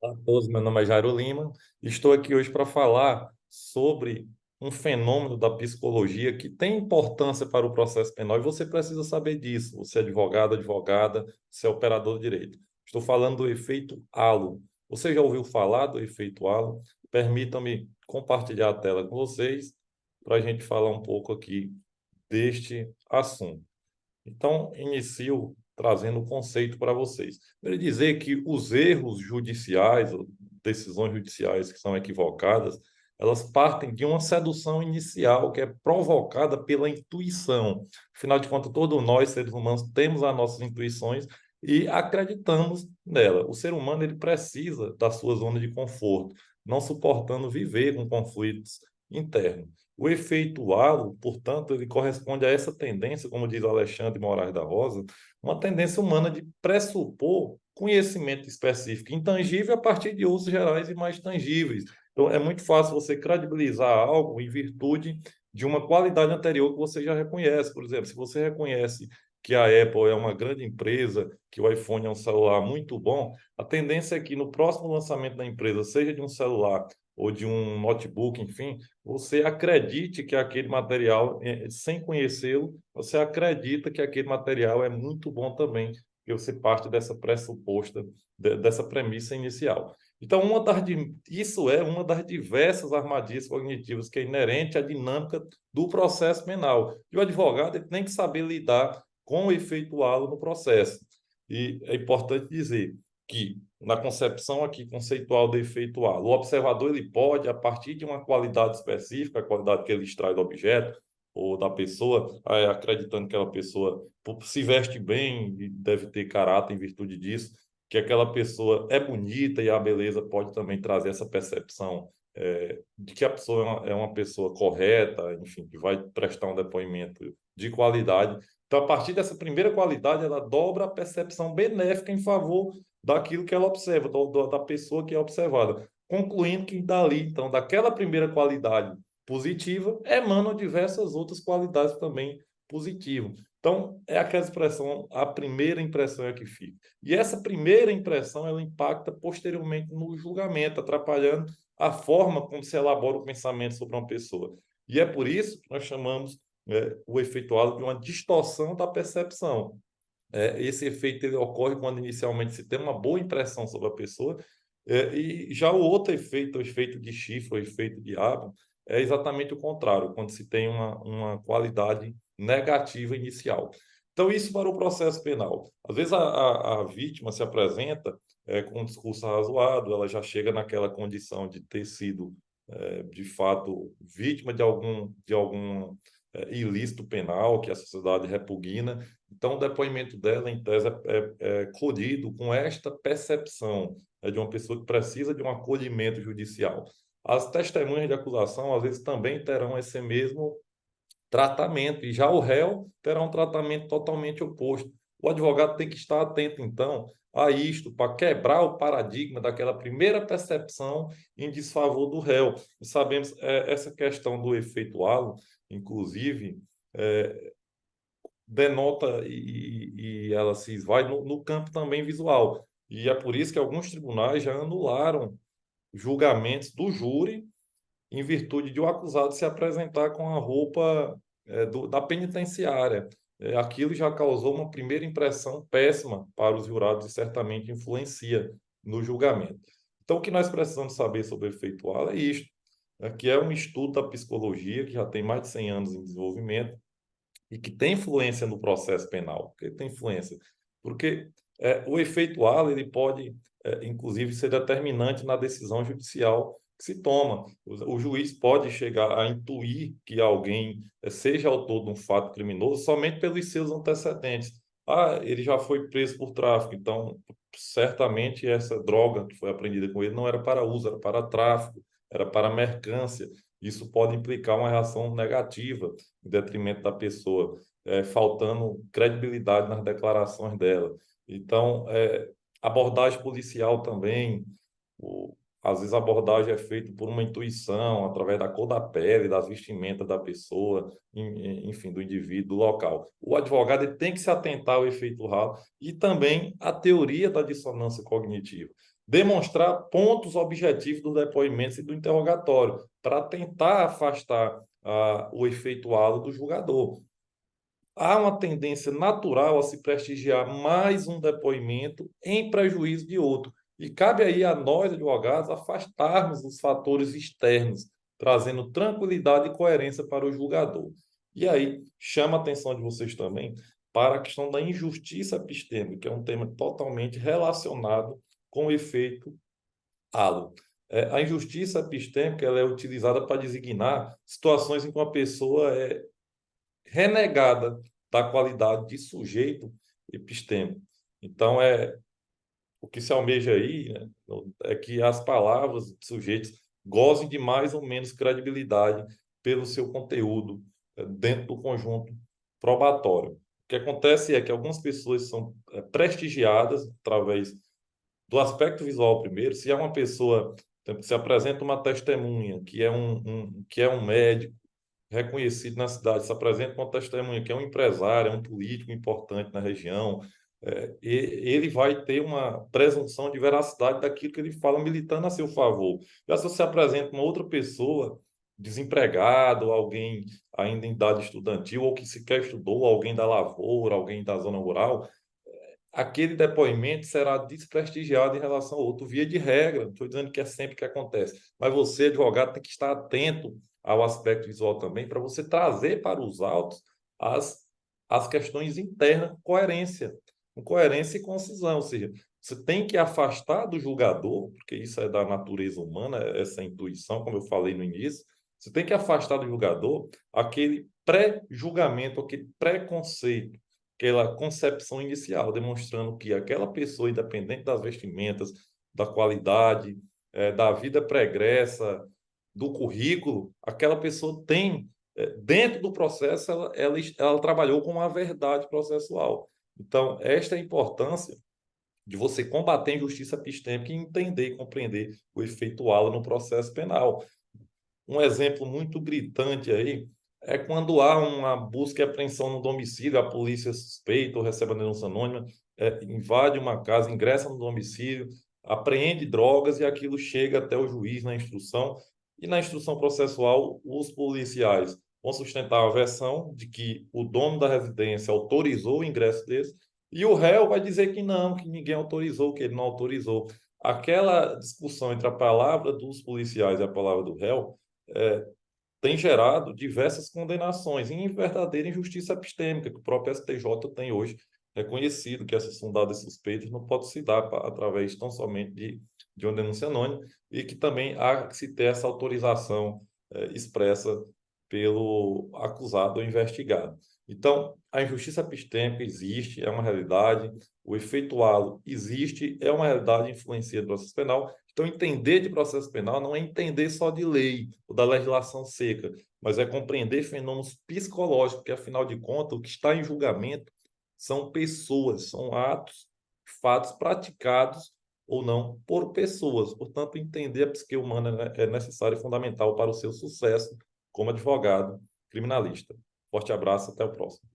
Olá a todos, meu nome é Jairo Lima. Estou aqui hoje para falar sobre um fenômeno da psicologia que tem importância para o processo penal e você precisa saber disso. Você é advogado, advogada, você é operador de direito. Estou falando do efeito halo. Você já ouviu falar do efeito halo? Permitam-me compartilhar a tela com vocês para a gente falar um pouco aqui deste assunto. Então, inicio trazendo o conceito para vocês. Ele dizer que os erros judiciais, ou decisões judiciais que são equivocadas, elas partem de uma sedução inicial que é provocada pela intuição. Afinal de contas, todos nós, seres humanos, temos as nossas intuições e acreditamos nela. O ser humano ele precisa da sua zona de conforto, não suportando viver com conflitos internos. O efeito halo, portanto, ele corresponde a essa tendência, como diz Alexandre Moraes da Rosa, uma tendência humana de pressupor conhecimento específico, intangível, a partir de usos gerais e mais tangíveis. Então, é muito fácil você credibilizar algo em virtude de uma qualidade anterior que você já reconhece. Por exemplo, se você reconhece que a Apple é uma grande empresa, que o iPhone é um celular muito bom, a tendência é que no próximo lançamento da empresa, seja de um celular ou de um notebook, enfim, você acredite que aquele material, sem conhecê-lo, você acredita que aquele material é muito bom também, porque você parte dessa pressuposta, dessa premissa inicial. Então, isso é uma das diversas armadilhas cognitivas que é inerente à dinâmica do processo penal. E o advogado ele tem que saber lidar com o efeituá-lo no processo. E é importante dizer que na concepção aqui conceitual do efeitual, o observador ele pode, a partir de uma qualidade específica, a qualidade que ele extrai do objeto ou da pessoa, acreditando que aquela pessoa se veste bem e deve ter caráter em virtude disso, que aquela pessoa é bonita e a beleza pode também trazer essa percepção de que a pessoa é uma pessoa correta, enfim, que vai prestar um depoimento de qualidade. Então, a partir dessa primeira qualidade, ela dobra a percepção benéfica em favor daquilo que ela observa, da pessoa que é observada. Concluindo que dali, então, daquela primeira qualidade positiva, emanam diversas outras qualidades também positivas. Então, é aquela expressão, a primeira impressão é que fica. E essa primeira impressão, ela impacta posteriormente no julgamento, atrapalhando a forma como se elabora o pensamento sobre uma pessoa. E é por isso que nós chamamos o efeituado de uma distorção da percepção. Esse efeito ele ocorre quando inicialmente se tem uma boa impressão sobre a pessoa, e já o outro efeito, o efeito de chifre, o efeito de Abraham, é exatamente o contrário, quando se tem uma qualidade negativa inicial. Então, isso para o processo penal. Às vezes a vítima se apresenta com um discurso razoado, ela já chega naquela condição de ter sido, de fato, vítima de algum ilícito penal que a sociedade repugna. Então, o depoimento dela, em tese, é colhido com esta percepção de uma pessoa que precisa de um acolhimento judicial. As testemunhas de acusação, às vezes, também terão esse mesmo tratamento, e já o réu terá um tratamento totalmente oposto. O advogado tem que estar atento, então, a isto, para quebrar o paradigma daquela primeira percepção em desfavor do réu. E sabemos essa questão do efeito halo, inclusive, é, denota e ela se esvai no campo também visual. E é por isso que alguns tribunais já anularam julgamentos do júri em virtude de o acusado se apresentar com a roupa da penitenciária. Aquilo já causou uma primeira impressão péssima para os jurados e certamente influencia no julgamento. Então, o que nós precisamos saber sobre o efeito halo é isto, que é um estudo da psicologia que já tem mais de 100 anos em desenvolvimento, e que tem influência no processo penal. Por que tem influência? Porque o efeito halo ele pode, inclusive, ser determinante na decisão judicial que se toma. O juiz pode chegar a intuir que alguém seja autor de um fato criminoso somente pelos seus antecedentes. Ah, ele já foi preso por tráfico, então certamente essa droga que foi apreendida com ele não era para uso, era para tráfico, era para mercância. Isso pode implicar uma reação negativa em detrimento da pessoa, faltando credibilidade nas declarações dela. Então, abordagem policial também, o, às vezes a abordagem é feita por uma intuição, através da cor da pele, das vestimentas da pessoa, enfim, do indivíduo, do local. O advogado ele tem que se atentar ao efeito halo e também à teoria da dissonância cognitiva. Demonstrar pontos objetivos dos depoimentos e do interrogatório, para tentar afastar o efeito halo do julgador. Há uma tendência natural a se prestigiar mais um depoimento em prejuízo de outro. E cabe aí a nós, advogados, afastarmos os fatores externos, trazendo tranquilidade e coerência para o julgador. E aí, chama a atenção de vocês também para a questão da injustiça epistêmica, que é um tema totalmente relacionado com o efeito halo. A injustiça epistêmica ela é utilizada para designar situações em que uma pessoa é renegada da qualidade de sujeito epistêmico. Então, o que se almeja aí, né, é que as palavras de sujeitos gozem de mais ou menos credibilidade pelo seu conteúdo dentro do conjunto probatório. O que acontece é que algumas pessoas são prestigiadas através do aspecto visual primeiro. Se é uma pessoa, se apresenta uma testemunha que é um médico reconhecido na cidade, se apresenta com uma testemunha que é um empresário, é um político importante na região, ele vai ter uma presunção de veracidade daquilo que ele fala, militando a seu favor. Já se você apresenta uma outra pessoa, desempregado, alguém ainda em idade estudantil, ou que sequer estudou, alguém da lavoura, alguém da zona rural, aquele depoimento será desprestigiado em relação ao outro, via de regra. Não estou dizendo que é sempre que acontece, mas você, advogado, tem que estar atento ao aspecto visual também, para você trazer para os autos as, as questões internas com coerência e concisão. Ou seja, você tem que afastar do julgador, porque isso é da natureza humana, essa intuição, como eu falei no início, você tem que afastar do julgador aquele pré-julgamento, aquele preconceito, aquela concepção inicial, demonstrando que aquela pessoa, independente das vestimentas, da qualidade, da vida pregressa, do currículo, aquela pessoa tem, dentro do processo, ela trabalhou com a verdade processual. Então, esta é a importância de você combater a injustiça epistêmica e entender e compreender o efeito halo no processo penal. Um exemplo muito gritante aí é quando há uma busca e apreensão no domicílio, a polícia suspeita ou recebe a denúncia anônima, invade uma casa, ingressa no domicílio, apreende drogas e aquilo chega até o juiz na instrução. E na instrução processual, os policiais vão sustentar a versão de que o dono da residência autorizou o ingresso desse, e o réu vai dizer que não, que ninguém autorizou, que ele não autorizou. Aquela discussão entre a palavra dos policiais e a palavra do réu tem gerado diversas condenações em verdadeira injustiça epistêmica, que o próprio STJ tem hoje reconhecido que essas fundadas suspeitas não podem se dar através tão somente de uma denúncia anônima, e que também há que se ter essa autorização expressa pelo acusado ou investigado. Então, a injustiça epistêmica existe, é uma realidade, o efeito halo existe, é uma realidade, influencia no processo penal. Então, entender de processo penal não é entender só de lei ou da legislação seca, mas é compreender fenômenos psicológicos, porque, afinal de contas, o que está em julgamento são pessoas, são atos, fatos praticados ou não por pessoas. Portanto, entender a psique humana é necessário e fundamental para o seu sucesso como advogado criminalista. Forte abraço, até o próximo.